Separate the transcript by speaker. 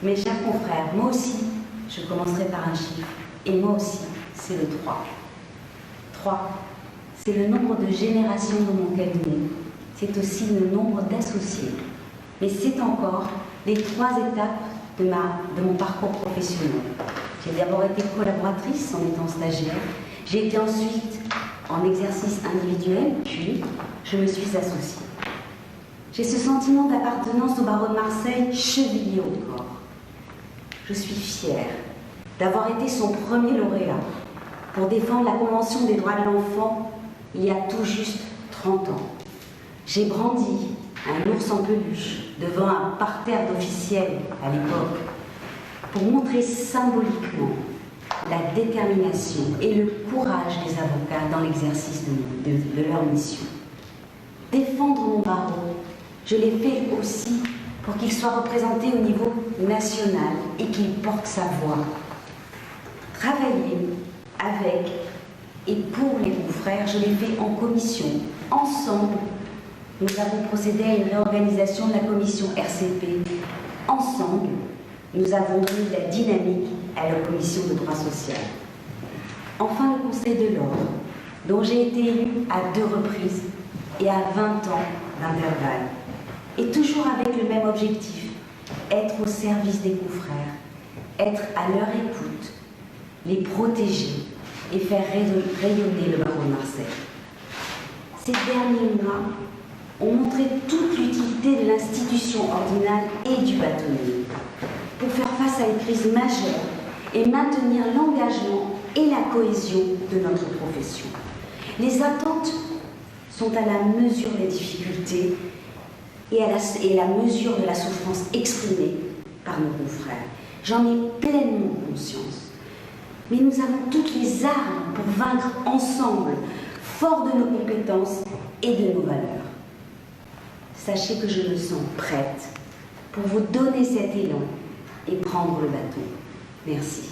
Speaker 1: Mes chers confrères, moi aussi, je commencerai par un chiffre. Et moi aussi, c'est le 3. 3, c'est le nombre de générations de mon cabinet. C'est aussi le nombre d'associés. Mais c'est encore les 3 étapes de mon parcours professionnel. J'ai d'abord été collaboratrice en étant stagiaire. J'ai été ensuite en exercice individuel, puis je me suis associée. J'ai ce sentiment d'appartenance au barreau de Marseille chevillé au corps. Je suis fière d'avoir été son premier lauréat pour défendre la Convention des droits de l'enfant il y a tout juste 30 ans. J'ai brandi un ours en peluche devant un parterre d'officiels à l'époque pour montrer symboliquement la détermination et le courage des avocats dans l'exercice de leur mission. Défendre mon barreau, je l'ai fait aussi pour qu'il soit représenté au niveau national et qu'il porte sa voix. Travailler avec et pour les confrères, je l'ai fait en commission. Ensemble, nous avons procédé à une réorganisation de la commission RCP. Ensemble, nous avons mis la dynamique à la commission de droit social. Enfin, le Conseil de l'ordre, dont j'ai été élue à 2 reprises et à 20 ans d'intervalle. Et toujours avec le même objectif, être au service des confrères, être à leur écoute, les protéger et faire rayonner le barreau de Marseille. Ces derniers mois ont montré toute l'utilité de l'institution ordinale et du bâtonnier pour faire face à une crise majeure et maintenir l'engagement et la cohésion de notre profession. Les attentes sont à la mesure des difficultés et à la mesure de la souffrance exprimée par nos confrères. J'en ai pleinement conscience. Mais nous avons toutes les armes pour vaincre ensemble, forts de nos compétences et de nos valeurs. Sachez que je me sens prête pour vous donner cet élan et prendre le bâton. Merci.